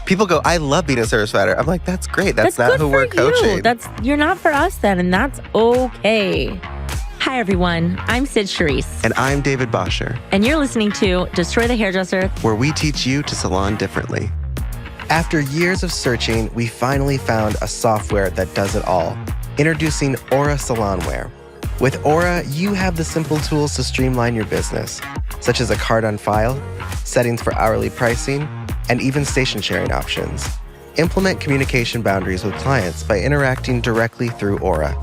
People go, I love being a service provider. I'm like, that's great. That's not who we're coaching. You're not for us then, and that's okay. Hi, everyone. I'm Charisse. And I'm David Bosscher. And you're listening to Destroy the Hairdresser, where we teach you to salon differently. After years of searching, we finally found a software that does it all. Introducing Aura Salonware. With Aura, you have the simple tools to streamline your business, such as a card on file, settings for hourly pricing, and even station sharing options. Implement communication boundaries with clients by interacting directly through Aura.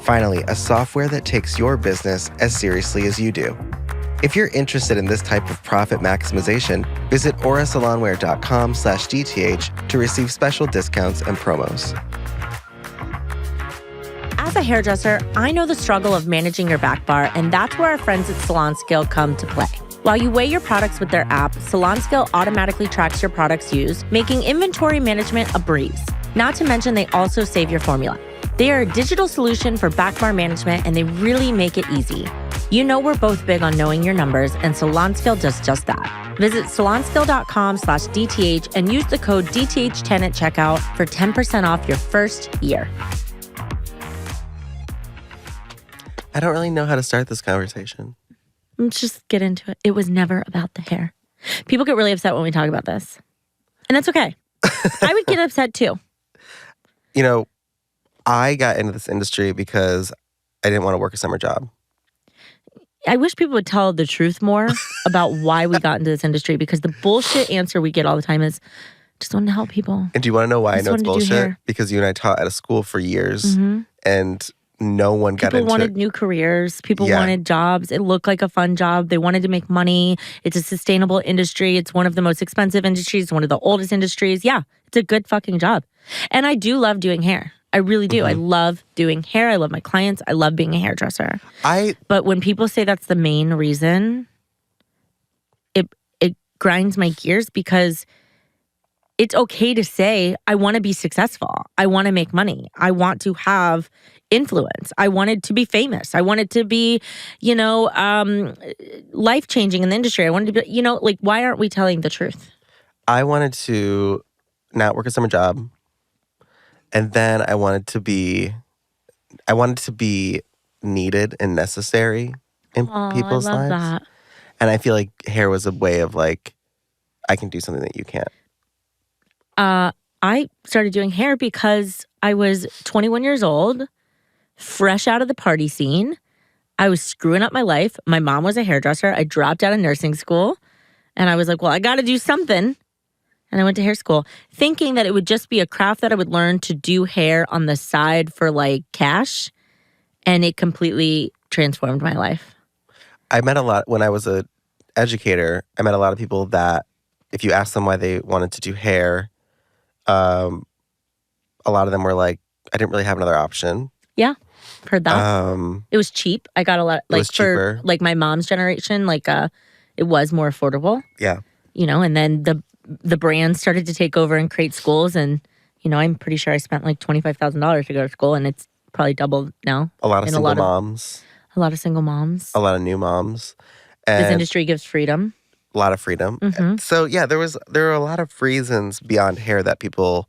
Finally, a software that takes your business as seriously as you do. If you're interested in this type of profit maximization, visit aurasalonware.com/DTH to receive special discounts and promos. As a hairdresser, I know the struggle of managing your back bar, and that's where our friends at Salon Skill come to play. While you weigh your products with their app, Salon Skill automatically tracks your products used, making inventory management a breeze. Not to mention, they also save your formula. They are a digital solution for back bar management, and they really make it easy. You know we're both big on knowing your numbers, and Salon Skill does just that. Visit salonskill.com/DTH and use the code DTH10 at checkout for 10% off your first year. I don't really know how to start this conversation. Let's just get into it. It was never about the hair. People get really upset when we talk about this. And that's okay. I would get upset too. You know, I got into this industry because I didn't want to work a summer job. I wish people would tell the truth more about why we got into this industry, because the bullshit answer we get all the time is, just want to help people. And do you want to know why I know it's bullshit? Because you and I taught at a school for years, and no one got into it. People wanted new careers. People wanted jobs. It looked like a fun job. They wanted to make money. It's a sustainable industry. It's one of the most expensive industries, one of the oldest industries. Yeah, it's a good fucking job. And I do love doing hair. I really do. I love doing hair. I love my clients. I love being a hairdresser. But when people say that's the main reason, it grinds my gears, because it's okay to say, I want to be successful. I want to make money. I want to have influence. I wanted to be famous. I wanted to be, life-changing in the industry. I wanted to be, why aren't we telling the truth? I wanted to not work a summer job. And then I wanted to be needed and necessary in people's lives. That. And I feel like hair was a way of like, I can do something that you can't. I started doing hair because I was 21 years old, fresh out of the party scene. I was screwing up my life. My mom was a hairdresser. I dropped out of nursing school, and I was like, well, I got to do something. And I went to hair school thinking that it would just be a craft that I would learn to do hair on the side for like cash. And it completely transformed my life. I met a lot, when I was an educator, I met a lot of people that if you asked them why they wanted to do hair, a lot of them were like, I didn't really have another option. Yeah, heard that. It was cheap. I got a lot, like for like my mom's generation, it was more affordable. Yeah. And then the brand started to take over and create schools, and I'm pretty sure I spent like $25,000 to go to school, and it's probably doubled now. A lot of single moms. A lot of single moms. A lot of new moms. And this industry gives freedom. A lot of freedom. So yeah, there were a lot of reasons beyond hair that people,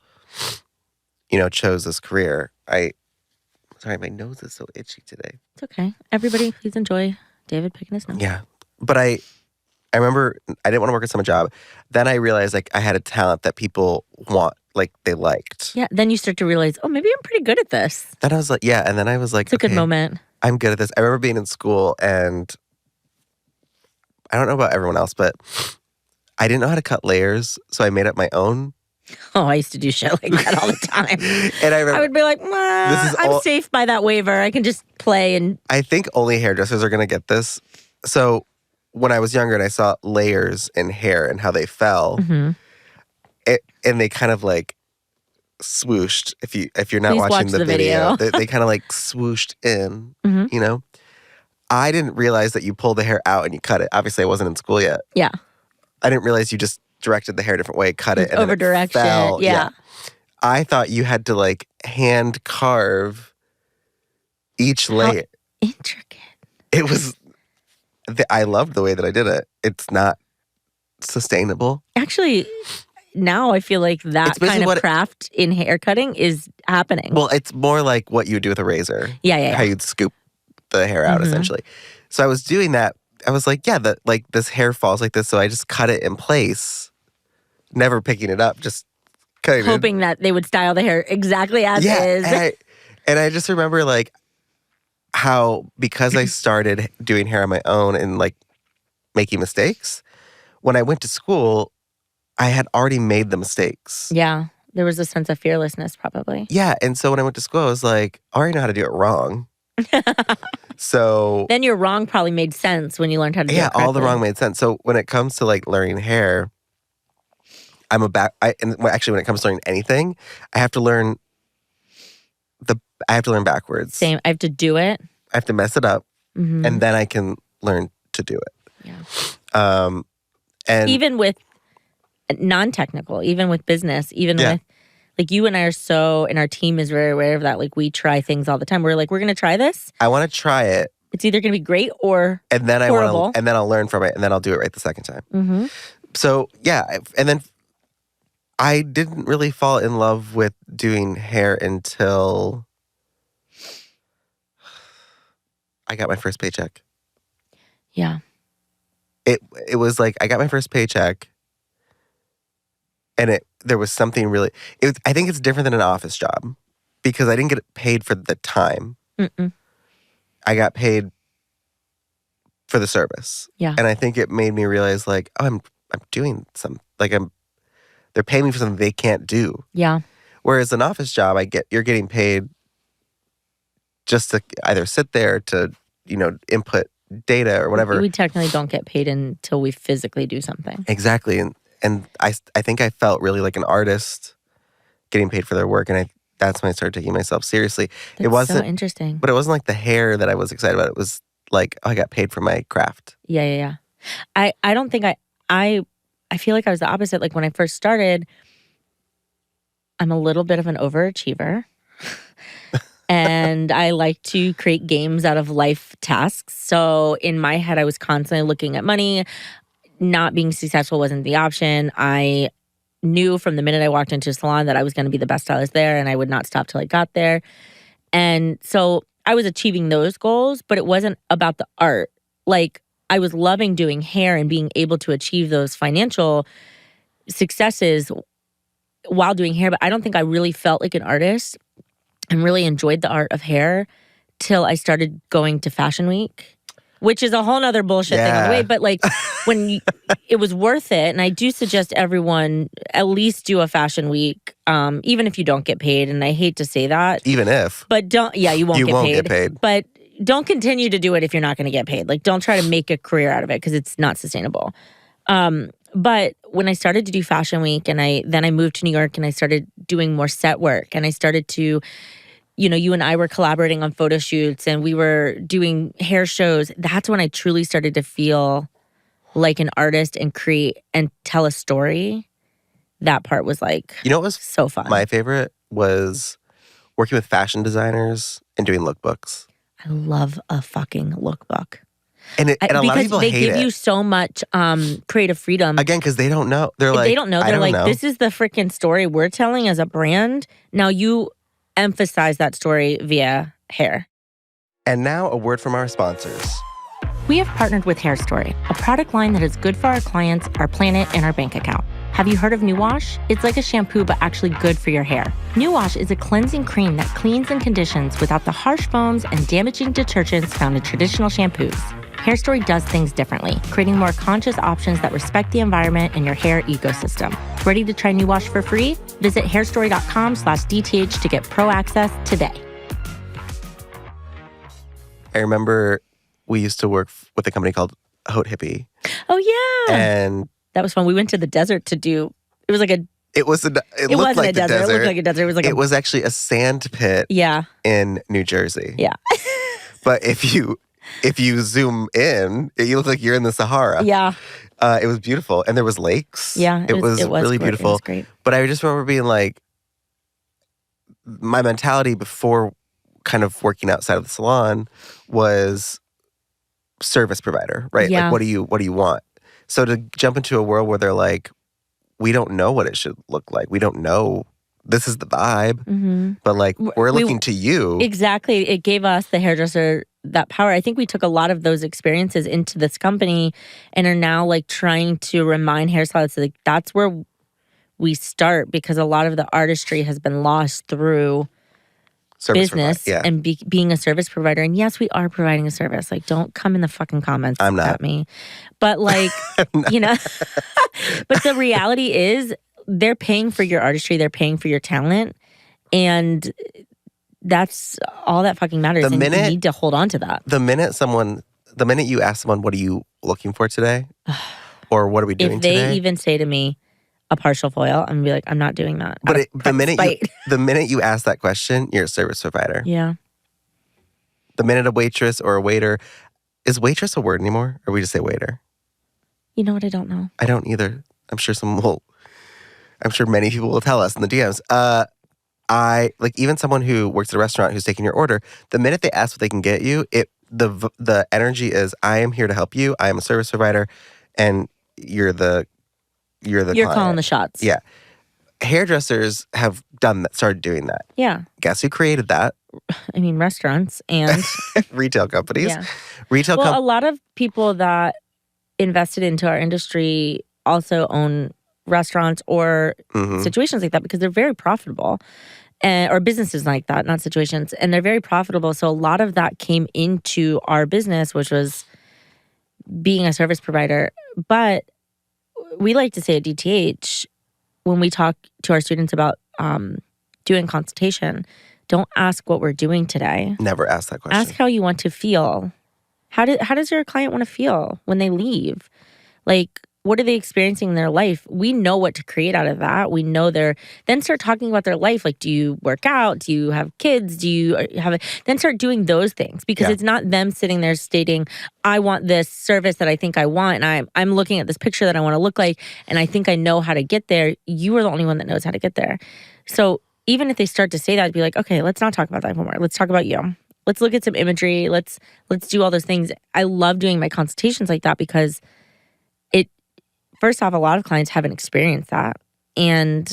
chose this career. Sorry, my nose is so itchy today. It's okay. Everybody, please enjoy David picking his nose. Yeah, but I remember I didn't want to work a summer job. Then I realized like I had a talent that people they liked. Yeah. Then you start to realize, oh, maybe I'm pretty good at this. Then I was like, yeah. And then I was like, it's a good moment. I'm good at this. I remember being in school, and I don't know about everyone else, but I didn't know how to cut layers, so I made up my own. Oh, I used to do shit like that all the time. And I would be like, I'm safe by that waiver. I can just play. And I think only hairdressers are going to get this. So when I was younger and I saw layers in hair and how they fell, and they kind of like swooshed. If you're not watching the video. they kind of like swooshed in, I didn't realize that you pull the hair out and you cut it. Obviously, I wasn't in school yet. Yeah. I didn't realize you just directed the hair a different way, cut it, and over direct it. Yeah. I thought you had to like hand carve each layer. Intricate. It was. I loved the way that I did it. It's not sustainable. Actually, now I feel like that kind of craft in hair cutting is happening. Well, it's more like what you would do with a razor. Yeah. How you'd scoop the hair out, essentially. So I was doing that. I was like, this hair falls like this, so I just cut it in place, never picking it up, just cutting hoping that they would style the hair exactly as is. And I just remember like how, because I started doing hair on my own and like making mistakes, when I went to school, I had already made the mistakes. Yeah, there was a sense of fearlessness probably. Yeah, and so when I went to school, I was like, I already know how to do it wrong. So then your wrong probably made sense when you learned how to do it correctly. Yeah, all the wrong made sense. So when it comes to like learning hair, and actually when it comes to learning anything, I have to learn backwards. Same. I have to do it. I have to mess it up, and then I can learn to do it. Yeah. And even with non-technical, even with business, even with like you and I are so, and our team is very aware of that. Like we try things all the time. We're like, we're going to try this. I want to try it. It's either going to be great or and then horrible. And then I'll learn from it, and then I'll do it right the second time. So yeah, and then I didn't really fall in love with doing hair until I got my first paycheck. Yeah. It was like I got my first paycheck, and there was something really. I think it's different than an office job because I didn't get paid for the time. I got paid for the service. Yeah. And I think it made me realize like, oh, I'm doing they're paying me for something they can't do. Yeah. Whereas an office job, you're getting paid just to either sit there to, input data or whatever. We technically don't get paid until we physically do something. Exactly. And I think I felt really like an artist getting paid for their work. And that's when I started taking myself seriously. That's it wasn't so interesting. But it wasn't like the hair that I was excited about. It was like, oh, I got paid for my craft. Yeah. I don't think I feel like I was the opposite. Like when I first started, I'm a little bit of an overachiever. And I like to create games out of life tasks. So in my head, I was constantly looking at money. Not being successful wasn't the option. I knew from the minute I walked into a salon that I was going to be the best stylist there, and I would not stop till I got there. And so I was achieving those goals, but it wasn't about the art. Like I was loving doing hair and being able to achieve those financial successes while doing hair, but I don't think I really felt like an artist and really enjoyed the art of hair till I started going to Fashion Week, which is a whole nother bullshit thing on the way. But like it was worth it. And I do suggest everyone at least do a Fashion Week, even if you don't get paid. And I hate to say that. Even if. But you won't get paid. But don't continue to do it if you're not going to get paid. Like don't try to make a career out of it because it's not sustainable. But when I started to do Fashion Week and then I moved to New York and I started doing more set work and I started to, you and I were collaborating on photo shoots and we were doing hair shows. That's when I truly started to feel like an artist and create and tell a story. That part was like, what was so fun. My favorite was working with fashion designers and doing lookbooks. I love a fucking lookbook. And a lot of people hate it. Because they give you so much creative freedom. Again, because they don't know. They don't know. They're like, this is the freaking story we're telling as a brand. Now you emphasize that story via hair. And now a word from our sponsors. We have partnered with Hair Story, a product line that is good for our clients, our planet, and our bank account. Have you heard of New Wash? It's like a shampoo, but actually good for your hair. New Wash is a cleansing cream that cleans and conditions without the harsh foams and damaging detergents found in traditional shampoos. Hair Story does things differently, creating more conscious options that respect the environment and your hair ecosystem. Ready to try New Wash for free? Visit hairstory.com/DTH to get pro access today. I remember we used to work with a company called Haute Hippie. Oh, yeah. And that was fun. We went to the desert to do, it was like a, it wasn't a desert. It looked like a desert. It was actually a sand pit in New Jersey. Yeah. But if you zoom in, you look like you're in the Sahara. Yeah. It was beautiful. And there was lakes. Yeah. It was really beautiful. It was great. But I just remember being like, my mentality before kind of working outside of the salon was service provider, right? Yeah. Like, what do you want? So to jump into a world where they're like, we don't know what it should look like. We don't know. This is the vibe. Mm-hmm. But like, we're looking to you. Exactly. It gave us, the hairdresser, that power. I think we took a lot of those experiences into this company and are now like trying to remind hairstylists like that's where we start, because a lot of the artistry has been lost through business and being a service provider. And yes, we are providing a service. Like, don't come in the fucking comments at me. But like, you know, but the reality is they're paying for your artistry. They're paying for your talent. And that's all that fucking matters. And you need to hold on to that. The minute you ask someone, what are you looking for today? Or what are we doing today? If they even say to me, a partial foil, I'm going to be like, I'm not doing that. But the minute you ask that question, you're a service provider. Yeah. The minute a waitress or a waiter, is waitress a word anymore? Or we just say waiter? You know what? I don't know. I don't either. I'm sure many people will tell us in the DMs. Even someone who works at a restaurant who's taking your order, the minute they ask what they can get you, the energy is, I am here to help you. I am a service provider, and you're calling the shots. Yeah. Hairdressers have started doing that. Yeah. Guess who created that? I mean, restaurants and retail companies. Yeah. A lot of people that invested into our industry also own restaurants or situations like that, because they're very profitable. Or businesses like that, not situations. And they're very profitable. So a lot of that came into our business, which was being a service provider. But we like to say at DTH, when we talk to our students about doing consultation, don't ask what we're doing today. Never ask that question. Ask how you want to feel. How does your client want to feel when they leave? Like, what are they experiencing in their life? We know what to create out of that. We know then start talking about their life. Like, do you work out? Do you have kids? Do you then start doing those things, because it's not them sitting there stating, I want this service that I think I want. And I'm looking at this picture that I want to look like. And I think I know how to get there. You are the only one that knows how to get there. So even if they start to say that, I'd be like, okay, let's not talk about that anymore. Let's talk about you. Let's look at some imagery. Let's do all those things. I love doing my consultations like that, because first off, a lot of clients haven't experienced that. And,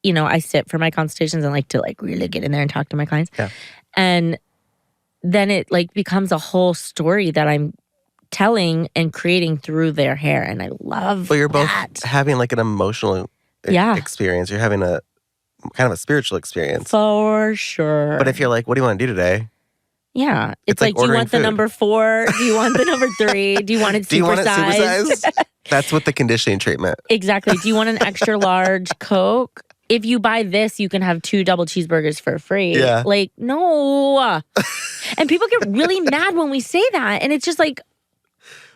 you know, I sit for my consultations and like to like really get in there and talk to my clients. Yeah. And then it like becomes a whole story that I'm telling and creating through their hair. And I love you're both having like an emotional experience. You're having a kind of a spiritual experience. For sure. But if you're like, what do you want to do today? Yeah. It's like do you want the number 4? Do you want the number 3? Do you want it supersized? That's with the conditioning treatment. Exactly. Do you want an extra large Coke? If you buy this, you can have 2 double cheeseburgers for free. Yeah. Like, no. And people get really mad when we say that. And it's just like,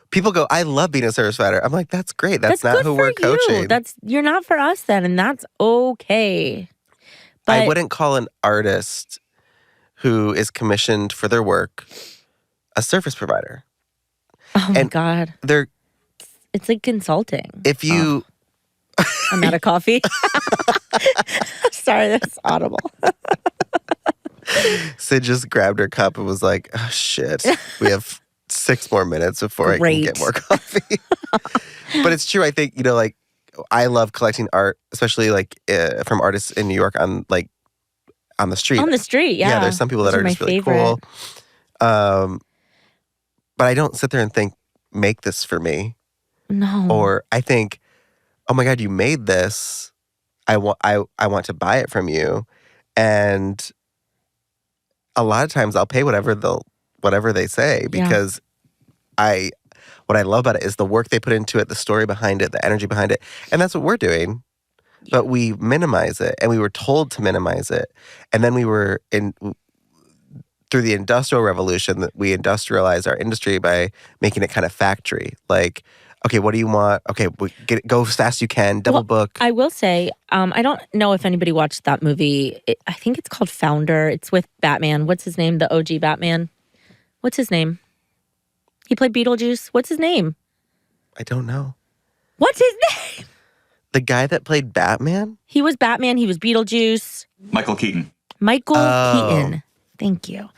people go, I love being a service provider. I'm like, that's great. That's not who we're coaching. You're not for us then, and that's okay. But I wouldn't call an artist who is commissioned for their work a service provider. Oh my God. It's like consulting. If you... I'm out of coffee. Sorry, that's audible. Cyd just grabbed her cup and was like, oh shit, we have 6 more minutes before I can get more coffee. But it's true. I think, you know, like, I love collecting art, especially like from artists in New York on the street. On the street, yeah. Yeah, there's some people that are just really cool. But I don't sit there and think, make this for me. No. Or I think, oh my God, you made this. I want to buy it from you. And a lot of times I'll pay whatever they say, because what I love about it is the work they put into it, the story behind it, the energy behind it. And that's what we're doing. But we minimize it, and we were told to minimize it. And then we were through the Industrial Revolution, that we industrialized our industry by making it kind of factory. Like, okay, what do you want? Okay, go as fast as you can, double book. I will say, I don't know if anybody watched that movie. I think it's called Founder. It's with Batman. What's his name? The OG Batman. What's his name? He played Beetlejuice. What's his name? I don't know. What's his name? The guy that played Batman? He was Batman. He was Beetlejuice. Michael Keaton. Michael Keaton. Thank you.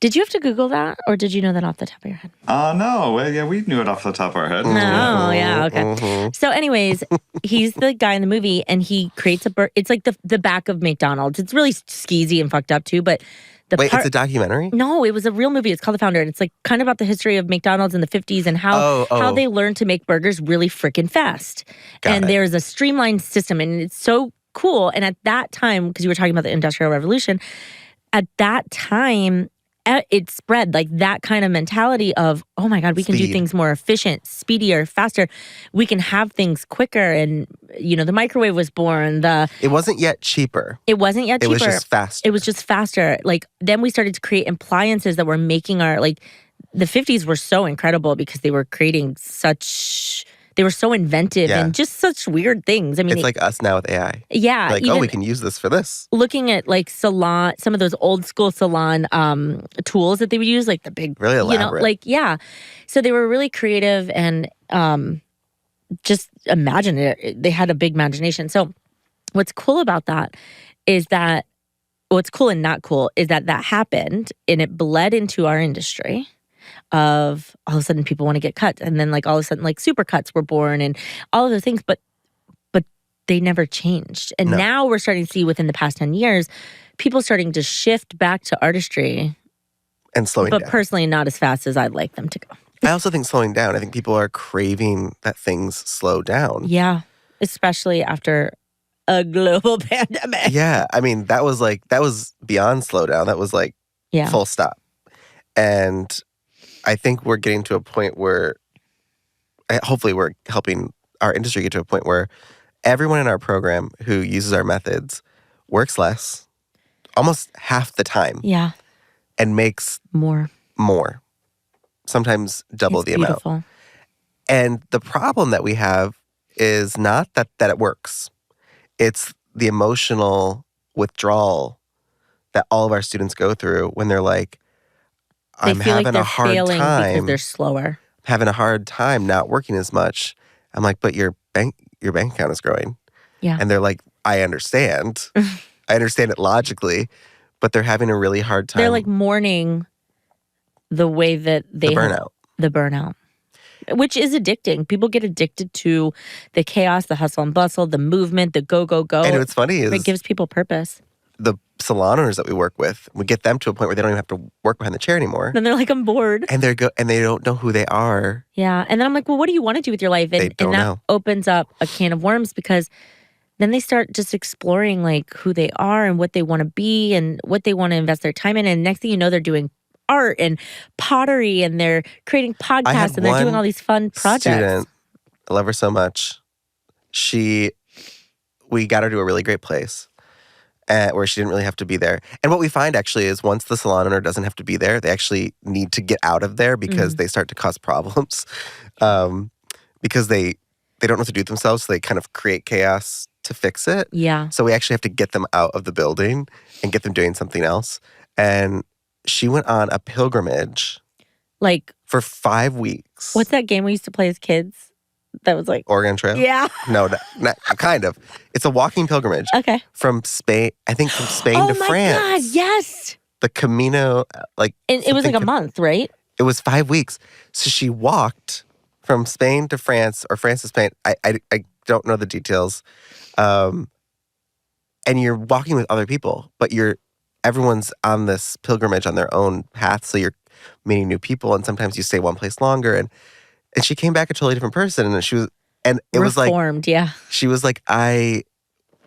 Did you have to Google that, or did you know that off the top of your head? No. Yeah, we knew it off the top of our head. Oh, yeah, okay. So anyways, he's the guy in the movie, and he creates it's like the back of McDonald's. It's really skeezy and fucked up too, but it's a documentary? No, it was a real movie. It's called The Founder, and it's like kind of about the history of McDonald's in the 50s and how they learned to make burgers really freaking fast. There's a streamlined system, and it's so cool. And at that time, because you were talking about the Industrial Revolution, at that time, it spread like that kind of mentality of, oh my God, we can do things more efficient, speedier, faster. We can have things quicker. And, the microwave was born. It wasn't yet cheaper. It wasn't yet cheaper. It was just faster. It was just faster. Like, then we started to create appliances that were making the 50s were so incredible because they were creating they were so inventive and just such weird things. I mean, it's like us now with AI. Yeah. Like, we can use this for this. Looking at like salon, some of those old school salon tools that they would use, like the big, really elaborate. So they were really creative and just imaginative. They had a big imagination. So what's cool about that is that, what's cool and not cool is that happened and it bled into our industry. Of all of a sudden people want to get cut, and then like all of a sudden like super cuts were born and all of those things, but they never changed. And now we're starting to see within the past 10 years people starting to shift back to artistry and slowing down. But personally not as fast as I'd like them to go. I also think slowing down. I think people are craving that things slow down. Yeah, especially after a global pandemic. Yeah, I mean that was beyond slow down. That was like full stop. And I think we're getting to a point where, hopefully we're helping our industry get to a point where everyone in our program who uses our methods works less, almost half the time. Yeah. And makes more. Sometimes double the beautiful. Amount. And the problem that we have is not that it works. It's the emotional withdrawal that all of our students go through when they're like, I'm having a hard time because they're slower. Having a hard time not working as much. I'm like, but your bank account is growing. Yeah. And they're like, I understand. I understand it logically, but they're having a really hard time. They're like mourning the way that they the burnout. Which is addicting. People get addicted to the chaos, the hustle and bustle, the movement, the go. And what's funny is it gives people purpose. The salon owners that we work with, we get them to a point where they don't even have to work behind the chair anymore. Then they're like, I'm bored. And they don't know who they are. Yeah. And then I'm like, well, what do you want to do with your life? And that opens up a can of worms because then they start just exploring like who they are and what they want to be and what they want to invest their time in. And next thing you know, they're doing art and pottery and they're creating podcasts and they're doing all these fun projects. Student, I love her so much. We got her to a really great place. Where she didn't really have to be there. And what we find actually is once the salon owner doesn't have to be there, they actually need to get out of there because they start to cause problems. Because they don't know what to do with themselves, so they kind of create chaos to fix it. Yeah. So we actually have to get them out of the building and get them doing something else. And she went on a pilgrimage. Like for 5 weeks. What's that game we used to play as kids? That was like Oregon Trail? Yeah. No, not kind of. It's a walking pilgrimage. Okay. From Spain, I think from Spain to France. Oh my God, yes. The Camino, and it was like a month, right? It was 5 weeks. So she walked from Spain to France, or France to Spain. I don't know the details. And you're walking with other people, but everyone's on this pilgrimage on their own path. So you're meeting new people, and sometimes you stay one place longer. And she came back a totally different person, and it was like reformed. Yeah, she was like, I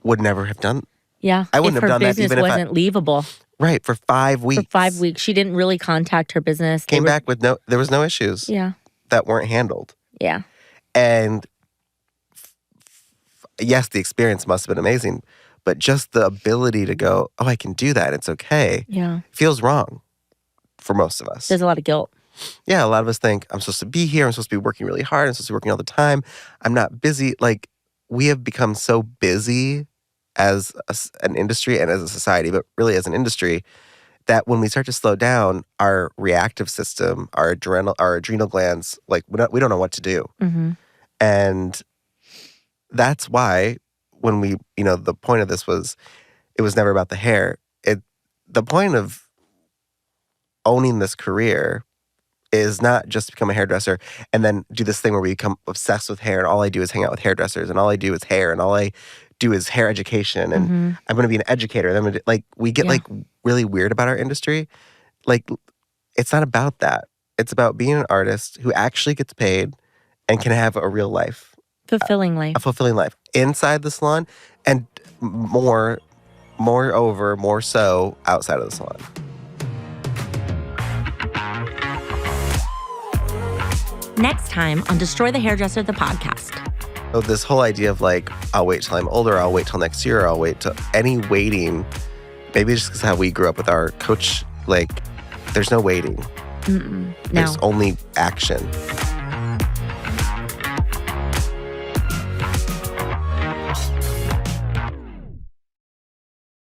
would never have done. Yeah, I wouldn't have done that even if wasn't leavable. Right, for 5 weeks. For 5 weeks, she didn't really contact her business. Came back with there was no issues. Yeah, that weren't handled. Yeah, and yes, the experience must have been amazing, but just the ability to go, oh, I can do that. It's okay. Yeah, feels wrong for most of us. There's a lot of guilt. Yeah, a lot of us think, I'm supposed to be here. I'm supposed to be working really hard. I'm supposed to be working all the time. I'm not busy. Like, we have become so busy as an industry and as a society, but really as an industry, that when we start to slow down, our reactive system, our adrenal glands, like, we don't know what to do. Mm-hmm. And that's why when we, the point of this was, it was never about the hair. The point of owning this career is not just become a hairdresser and then do this thing where we become obsessed with hair and all I do is hang out with hairdressers and all I do is hair and all I do is hair education and I'm going to be an educator. And I'm gonna, like, we get like really weird about our industry. Like, it's not about that. It's about being an artist who actually gets paid and can have a real life. Fulfilling life. A fulfilling life inside the salon and more so outside of the salon. Next time on Destroy the Hairdresser, the podcast. So this whole idea of like, I'll wait till I'm older, I'll wait till next year, I'll wait till any waiting, maybe just because how we grew up with our coach, like, there's no waiting. No. There's only action.